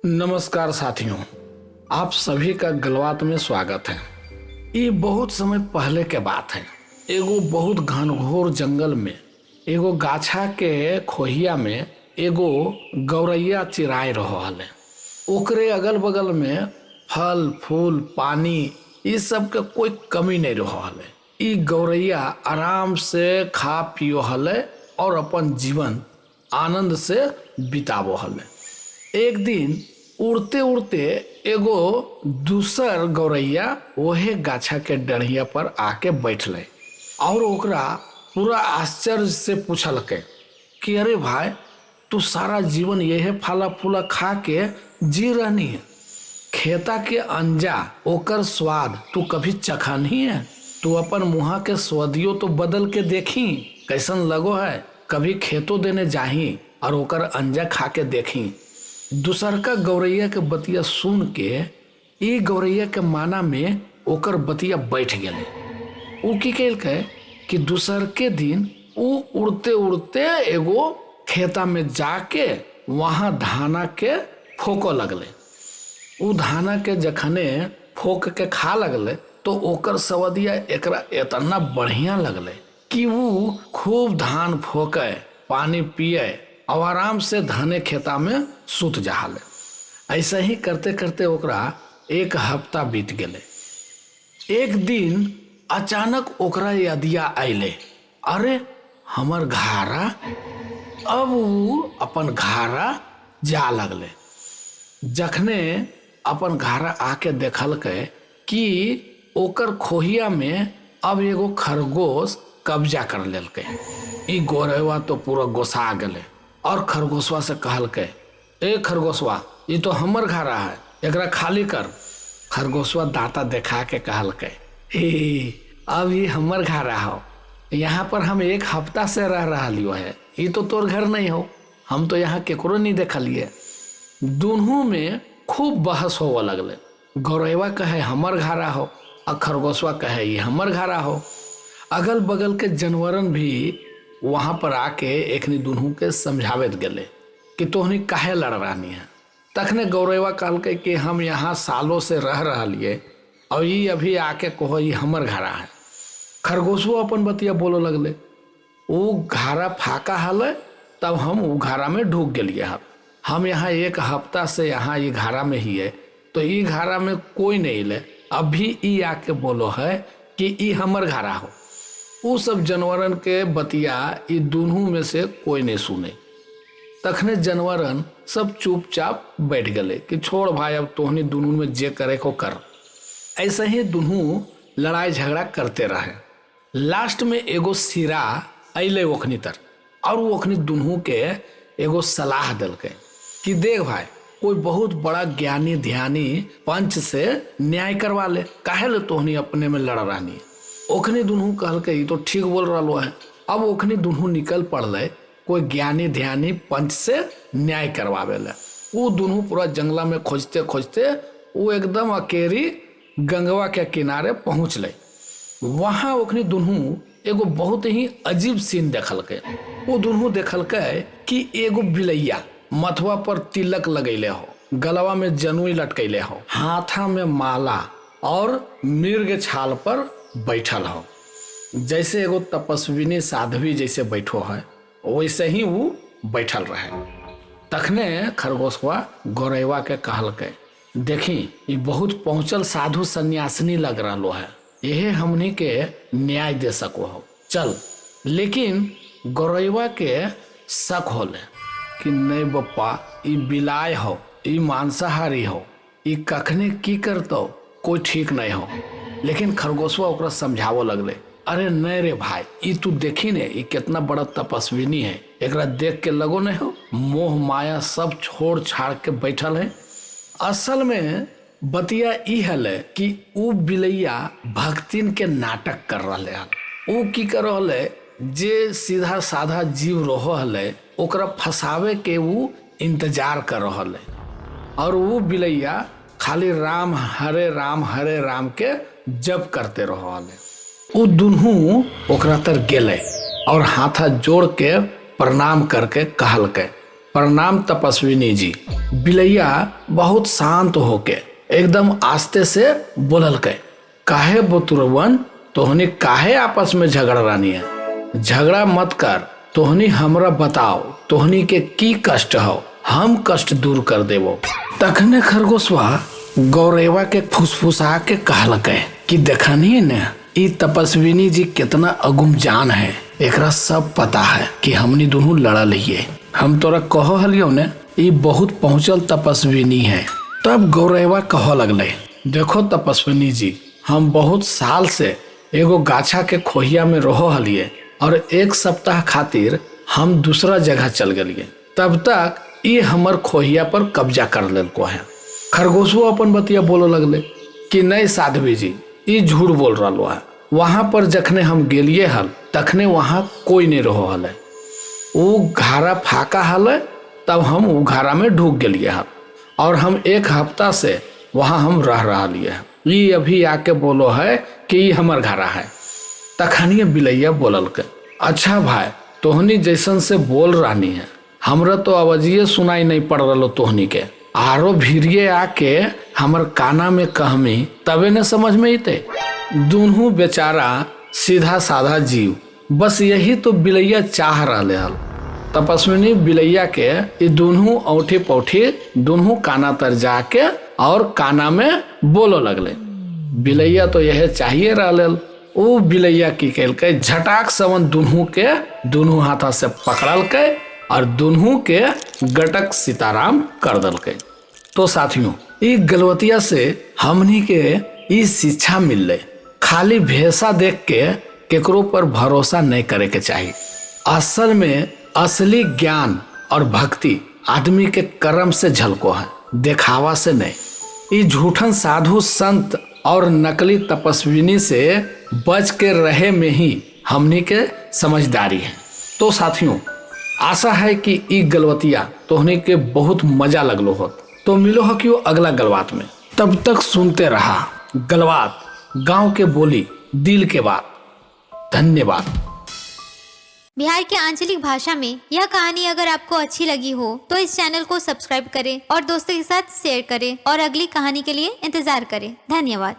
नमस्कार साथियों, आप सभी का गलवात में स्वागत है। ये बहुत समय पहले के बात है। एगो बहुत घनघोर जंगल में एगो गाछा के खोहिया में एगो गौरैया चिराय रहल है। ओकरे अगल बगल में फल फूल पानी ये सब के कोई कमी नहीं रहल है। ई गौरैया आराम से खा पियो हले और अपन जीवन आनंद से बितावो हले। एक दिन उड़ते उड़ते एगो दूसर गौरैया वहे गाछा के डढ़िया पर आके बैठले और ओकरा पूरा आश्चर्य से पूछलके कि अरे भाई, तू सारा जीवन यही फला फूला खा के जी रहनी है। खेता के अंजा ओकर स्वाद तू कभी चखा नहीं है। तू अपन मुहा के स्वादियो तो बदल के देखी कैसन लगो है। कभी खेतो देने जाही और ओकर अंजा खा के देखी। दूसरका गौरैया के बतिया सुन के ई गौरैया के माना में ओकर बतिया बैठ गए। उ की कैलके कि दूसर के दिन उ उड़ते उड़ते एगो खेता में जाके वहां धाना के फोको लगले। उ धाना के जखने फोक के खा लगले तो ओकर सवदिया एकरा इतना बढ़िया लगले कि वो खूब धान फोके, पानी पिए और आराम से धाने खेता में सुत जाहले। ऐसा ही करते करते ओकरा एक हफ्ता बीत गए। एक दिन अचानक ओकरा यादिया आइले, अरे हमर घारा। अब वो अपन घारा जा लगले। जखने अपन घारा आके देखलके कि ओकर खोहिया में अब एगो खरगोश कब्जा कर लेलके। ई गौरैया तो पूरा गोसा गले और खरगोशवा से कहलके, ए खरगोशवा, ये तो हमर घारा है, एकरा खाली कर। खरगोशवा दांता देखा के कहलके, हे अब ये हमर घारा हो, यहाँ पर हम एक हफ्ता से रह रहा लियो है। ये तो तोर घर नहीं हो, हम तो यहाँ केकरो नहीं देखलिए। दोनों में खूब बहस होवे लगले। गौरैया कहे हमर घारा हो और खरगोशवा कहे ये हमर घारा हो। अगल बगल के जानवरन भी वहां पर आके एकनी दुनू के समझावत गले कि तोहनी काहे लड़ रही है। तखने गौरैया कहलके कि हम यहाँ सालों से रह रहा लिए और ये अभी आके कहो ये हमर घारा है। खरगोशो अपन बतिया बोलो लगले, वो घारा फाका हल तब हम वो घारा में ढूक गलिए। हम यहाँ एक हफ्ता से यहाँ ये घारा में ही है, तो ये घारा में कोई नहीं ले। अभी ये आके बोलो है कि ये हमर घारा हो। वो सब जानवरन के बतिया ये दोनों में से कोई नहीं सुने। तखने जानवरन सब चुपचाप बैठ गए कि छोड़ भाई, अब तोहनी दोनों में जे करे को कर। ऐसे ही दोनों लड़ाई झगड़ा करते रहे। लास्ट में एगो सिरा अले ओखनी तर और वो ओखनी दोनों के एगो सलाह दिलके कि देख भाई, कोई बहुत बड़ा ज्ञानी ध्यानी पंच से न्याय करवा ले, काहे ले तोहनी अपने में लड़ रही है। ओखनी दुनू कहलके ये तो ठीक बोल रहा है। अब ओखनी दुनू निकल पड़ले कोई ज्ञानी ध्यानी पंच से न्याय करवावे ले। वो दुनू पूरा जंगला में खोजते खोजते वो एकदम अकेरी गंगवा के किनारे पहुँचले। वहाँ ओखनी दुनू एगो बहुत ही अजीब सीन देखलके। वो दुनू देखलके कि एगो बिलैया मथवा पर तिलक लगैले हो, गलवा में जनुई लटकैले हो, हाथा में माला और मिर्ग छाल पर बैठल हो। जैसे एगो तपस्विनी साध्वी जैसे बैठो है वैसे ही वो बैठल रहे। तखने खरगोशवा गौरैया के कहलके, देखी ये बहुत पहुंचल साधु सन्यासिनी लग रहा है, यही हमनी के न्याय दे सको हो, चल। लेकिन गौरैया के शक होले कि नहीं बप्पा, ये बिलाय हो, ये मांसाहारी हो, ये कखने की करतो कोई ठीक नहीं हो। लेकिन खरगोशवा ओकरा समझावो लगले, अरे नहीं रे भाई, ये तू देखी ने ये कितना बड़ा तपस्विनी है, एकरा देख के लगो नहीं हो मोह माया सब छोड़ छाड़ के बैठल है। असल में बतिया ई हले कि उ बिलैया भक्तिन के नाटक कर रहे हल। उ की कर रहे, जे सीधा साधा जीव रहो हले ओकरा फंसावे के उ इंतजार कर रहे और वो बिलैया खाली राम हरे राम के जप करते रहो। वो दुनू ओकरा तर गेले और हाथा जोड़ के प्रणाम करके कहलके, प्रणाम तपस्विनी जी। बिलैया बहुत शांत होके एकदम आस्ते से बोलल के, काहे बुतुरवन तोहनी काहे आपस में झगड़ रानी है? झगड़ा मत कर, तोहनी हमरा बताओ तोहनी के की कष्ट हो, हम कष्ट दूर कर देवो। तखने खरगोशवा गौरेवा के फुसफुसा के कहलकै कि देखनी ने ई तपस्विनी जी कितना अगुम जान है, एकरा सब पता है कि हमनी दोनों लड़ल हिये। हम तोरा कहो हलियो ने ई बहुत पहुंचल तपस्विनी है। तब गौरेवा कहो लगले, देखो तपस्विनी जी, हम बहुत साल से एगो गाछा के खोहिया में रहो हलिये और 1 सप्ताह खातिर हम दूसरा जगह चल गलिए। तब तक ये हमर खोहिया पर कब्जा कर लेलको है। खरगोशो अपन बतिया बोले लगले कि नहीं साध्वी जी, ई झूठ बोल रहा है। वहां पर जखने हम गेलिए हल तखने वहां कोई नहीं रहो हल, वो घारा फाका हल, तब हम वो घारा में ढूक गेलिए हल और हम 1 हफ्ता से वहां हम रह रहा लिए हैं। ये अभी आके बोलो है कि ये हमर घारा है। तखनिए बिलैया बोलल के, अच्छा भाई तोहनी जैसन से बोल रानी है, हमरा तो आवाजिए सुनाई नहीं पड़ रहा तोहनी के, आरो भीरिये आके हमर काना में कहमी तबे न समझ में अते। दोनों बेचारा सीधा साधा जीव, बस यही तो बिलैया चाह रहे हल। तपस्विनी बिलैया के ये दोनों औठी पौठी दोनों काना तर जाके और काना में बोलो लगले। बिलैया तो यह चाहिए रहा। वो बिलैया की कैलके झटाक सवन दोनों के दोनों हाथा से पकड़ल के और दोनों के गटक सीताराम कर दल के। तो साथियों, ये गलवतिया से हमनी के ये शिक्षा मिल ले, खाली भेसा देख के केकरो पर भरोसा नहीं करे के चाहिए। असल में असली ज्ञान और भक्ति आदमी के कर्म से झलको है, दिखावा से नहीं। ये झूठन साधु संत और नकली तपस्विनी से बच के रहे में ही हमनी के समझदारी है। तो साथियों, आशा है कि ई गलवतिया तोहनी के बहुत मजा लगलो होत। तो मिलो हो क्यों अगला गलबात में, तब तक सुनते रहा गलबात, गांव के बोली, दिल के बात। धन्यवाद। बिहार के आंचलिक भाषा में यह कहानी अगर आपको अच्छी लगी हो तो इस चैनल को सब्सक्राइब करें और दोस्तों के साथ शेयर करें और अगली कहानी के लिए इंतजार करें। धन्यवाद।